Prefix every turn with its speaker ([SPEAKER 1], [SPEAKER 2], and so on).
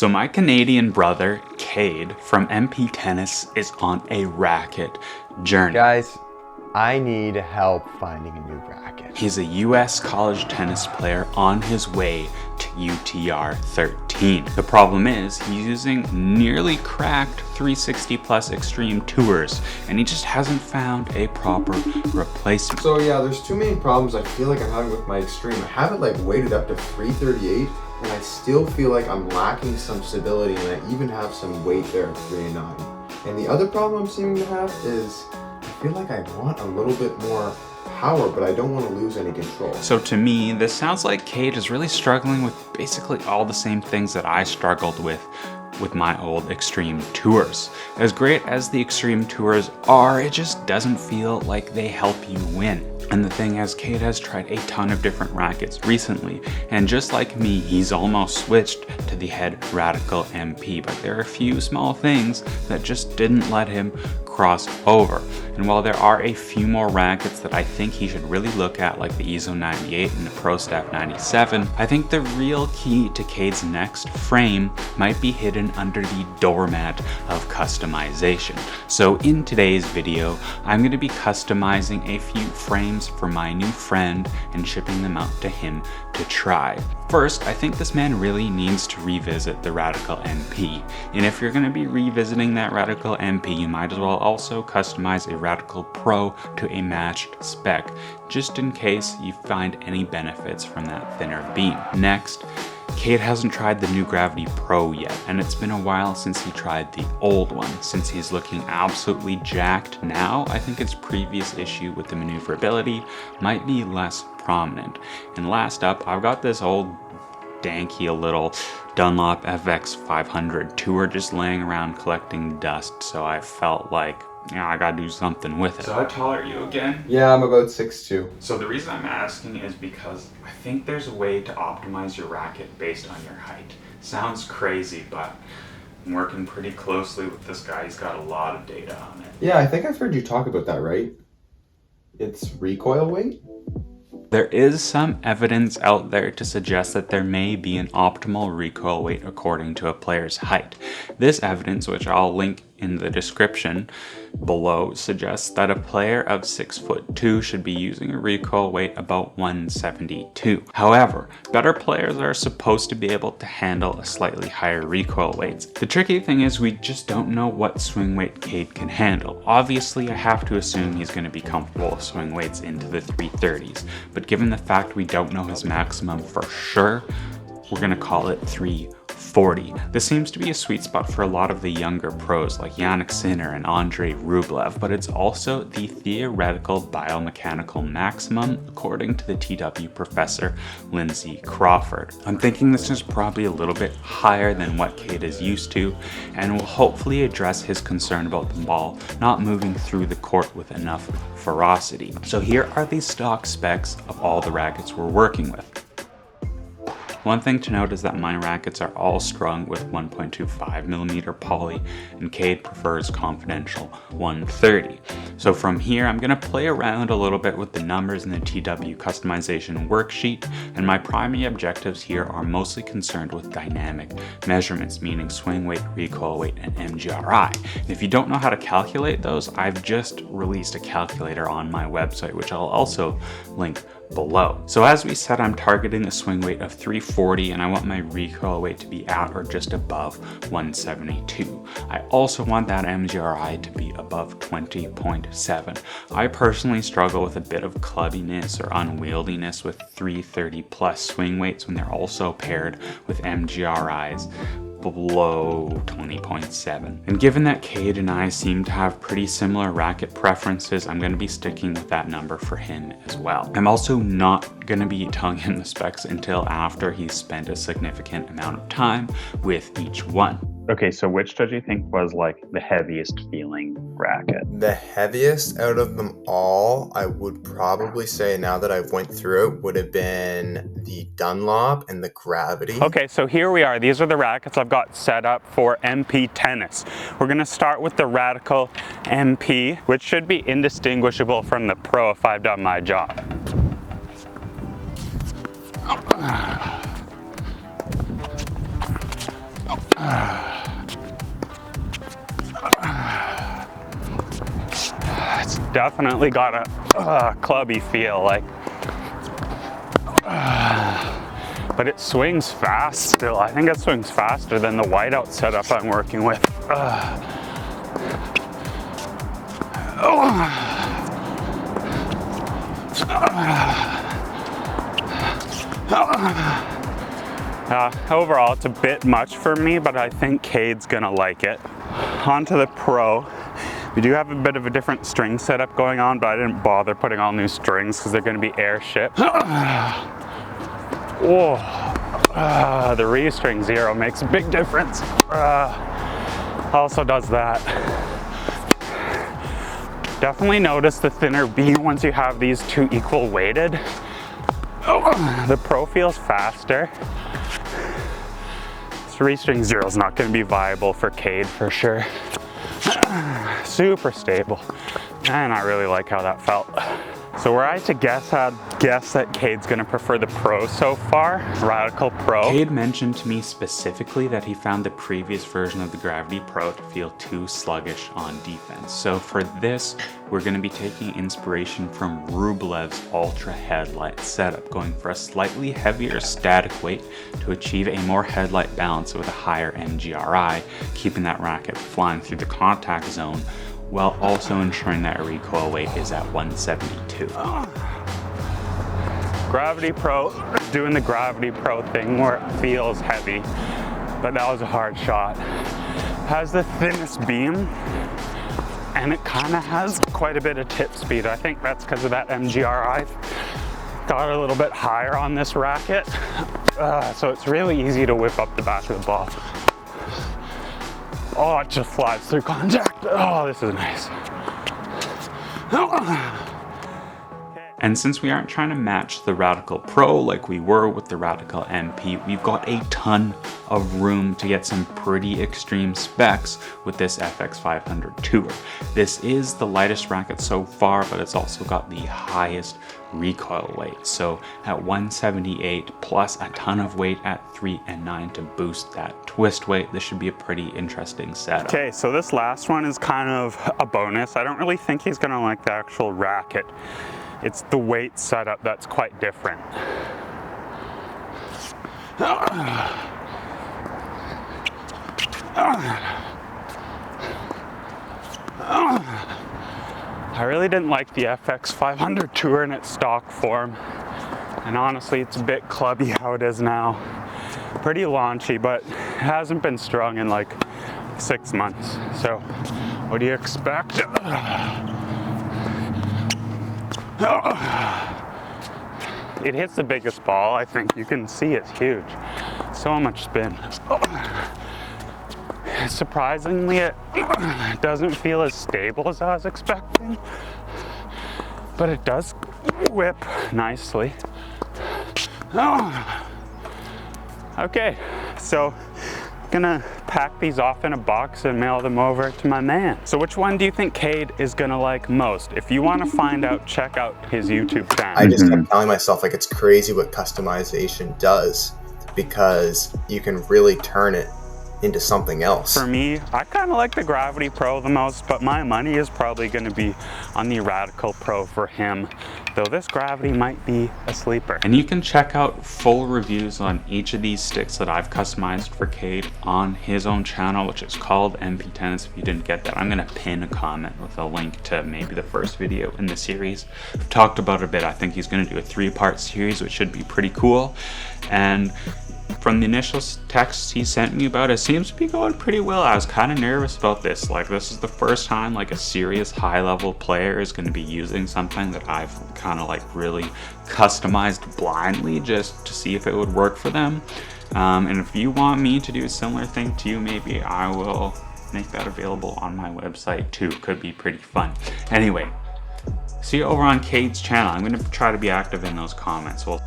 [SPEAKER 1] So my Canadian brother, Cade, from MP Tennis, is on a racket journey.
[SPEAKER 2] Guys, I need help finding a new racket.
[SPEAKER 1] He's a US college tennis player on his way to UTR 13. The problem is he's using nearly cracked 360 plus extreme tours, and he just hasn't found a proper replacement.
[SPEAKER 2] So yeah, there's too many problems I feel like I'm having with my extreme. I have it like weighted up to 338, and I still feel like I'm lacking some stability, and I even have some weight there at 309. And the other problem I'm seeming to have is I feel like I want a little bit more power, but I don't want to lose any control.
[SPEAKER 1] So to me, this sounds like Cade is really struggling with basically all the same things that I struggled with my old extreme tours. As great as the extreme tours are, it just doesn't feel like they help you win. And the thing is, Cade has tried a ton of different rackets recently, and just like me, he's almost switched to the head Radical MP, but there are a few small things that just didn't let him cross over. And while there are a few more rackets that I think he should really look at, like the EZO 98 and the Pro Staff 97, I think the real key to Cade's next frame might be hidden under the doormat of customization. So in today's video, I'm going to be customizing a few frames for my new friend and shipping them out to him to try. First, I think this man really needs to revisit the Radical MP. And if you're going to be revisiting that Radical MP, you might as well also customize a Radical Pro to a matched spec, just in case you find any benefits from that thinner beam. Next, Cade hasn't tried the new Gravity Pro yet, and it's been a while since he tried the old one. Since he's looking absolutely jacked now, I think its previous issue with the maneuverability might be less prominent. And last up, I've got this old danky little Dunlop FX 500 tour just laying around collecting dust, so I felt like, I gotta do something with it. So how tall are you again?
[SPEAKER 2] Yeah, I'm about 6'2".
[SPEAKER 1] So the reason I'm asking is because I think there's a way to optimize your racket based on your height. Sounds crazy, but I'm working pretty closely with this guy. He's got a lot of data on it.
[SPEAKER 2] Yeah, I think I've heard you talk about that, right? It's recoil weight?
[SPEAKER 1] There is some evidence out there to suggest that there may be an optimal recoil weight according to a player's height. This evidence, which I'll link in the description below, suggests that a player of 6'2" should be using a recoil weight about 172. However, better players are supposed to be able to handle a slightly higher recoil weights. The tricky thing is we just don't know what swing weight Cade can handle. Obviously, I have to assume he's going to be comfortable with swing weights into the 330s, but given the fact we don't know his maximum for sure, we're going to call it 340. This seems to be a sweet spot for a lot of the younger pros like Yannick Sinner and Andrei Rublev, but it's also the theoretical biomechanical maximum according to the TW professor Lindsay Crawford. I'm thinking this is probably a little bit higher than what Cade is used to, and will hopefully address his concern about the ball not moving through the court with enough ferocity. So here are the stock specs of all the rackets we're working with. One thing to note is that my rackets are all strung with 1.25mm poly, and Cade prefers confidential 130. So from here, I'm going to play around a little bit with the numbers in the TW customization worksheet, and my primary objectives here are mostly concerned with dynamic measurements, meaning swing weight, recoil weight, and MGRI. If you don't know how to calculate those, I've just released a calculator on my website, which I'll also link below. So as we said, I'm targeting a swing weight of 340, and I want my recoil weight to be at or just above 172. I also want that MGRI to be above 20.7. I personally struggle with a bit of clubbiness or unwieldiness with 330 plus swing weights when they're also paired with MGRIs below 20.7. And given that Cade and I seem to have pretty similar racket preferences, I'm going to be sticking with that number for him as well. I'm also not going to be telling him the specs until after he's spent a significant amount of time with each one. Okay, so which do you think was like the heaviest feeling racket?
[SPEAKER 2] The heaviest out of them all, I would probably say, now that I've went through it, would have been the Dunlop and the Gravity.
[SPEAKER 1] Okay, so here we are. These are the rackets I've got set up for MP tennis. We're gonna start with the Radical MP, which should be indistinguishable from the Pro if I've done my job. definitely got a clubby feel, like, but it swings fast still. I think it swings faster than the whiteout setup I'm working with. Overall, it's a bit much for me, but I think Cade's gonna like it. On to the Pro. We do have a bit of a different string setup going on, but I didn't bother putting all new strings because they're gonna be airship. The restring 0 makes a big difference. Also does that. Definitely notice the thinner beam once you have these two equal weighted. The Pro feels faster. This restring 0 is not going to be viable for Cade for sure. Super stable, and I really like how that felt. So were I to guess, I'd guess that Cade's gonna prefer the Pro so far, Radical Pro. Cade mentioned to me specifically that he found the previous version of the Gravity Pro to feel too sluggish on defense. So for this, we're gonna be taking inspiration from Rublev's Ultra Headlight setup, going for a slightly heavier static weight to achieve a more headlight balance with a higher MGRI, keeping that racket flying through the contact zone, while also ensuring that recoil weight is at 172. Gravity Pro, doing the Gravity Pro thing where it feels heavy, but that was a hard shot. Has the thinnest beam, and it kind of has quite a bit of tip speed. I think that's because of that MGRI. Got a little bit higher on this racket, so it's really easy to whip up the back of the ball. Oh, it just flies through contact. Oh, this is nice. And since we aren't trying to match the Radical Pro like we were with the Radical MP, we've got a ton of room to get some pretty extreme specs with this FX 500 Tour. This is the lightest racket so far, but it's also got the highest recoil weight. So at 178 plus a ton of weight at 3 and 9 to boost that twist weight, this should be a pretty interesting setup. Okay, so this last one is kind of a bonus. I don't really think he's gonna like the actual racket. It's the weight setup that's quite different. I really didn't like the FX 500 Tour in its stock form, and honestly it's a bit clubby how it is now. Pretty launchy, but it hasn't been strung in like 6 months. So what do you expect? It hits the biggest ball, I think. You can see it's huge. So much spin. Surprisingly, it doesn't feel as stable as I was expecting, but it does whip nicely. Okay, so gonna pack these off in a box and mail them over to my man. So which one do you think Cade is gonna like most? If you want to find out, check out his YouTube channel.
[SPEAKER 2] I just kept telling myself, like, it's crazy what customization does, because you can really turn it into something else.
[SPEAKER 1] For me, I kind of like the Gravity Pro the most, but my money is probably going to be on the Radical Pro for him, though this Gravity might be a sleeper. And you can check out full reviews on each of these sticks that I've customized for Cade on his own channel, which is called MP Tennis. If you didn't get that, I'm going to pin a comment with a link to maybe the first video in the series. I've talked about it a bit. I think he's going to do a 3-part series, which should be pretty cool. And from the initial texts he sent me about it, seems to be going pretty well. I was kind of nervous about this. Like, this is the first time like a serious high-level player is going to be using something that I've kind of like really customized blindly just to see if it would work for them. And if you want me to do a similar thing to you, maybe I will make that available on my website too. Could be pretty fun. Anyway, see you over on Cade's channel. I'm going to try to be active in those comments. Well.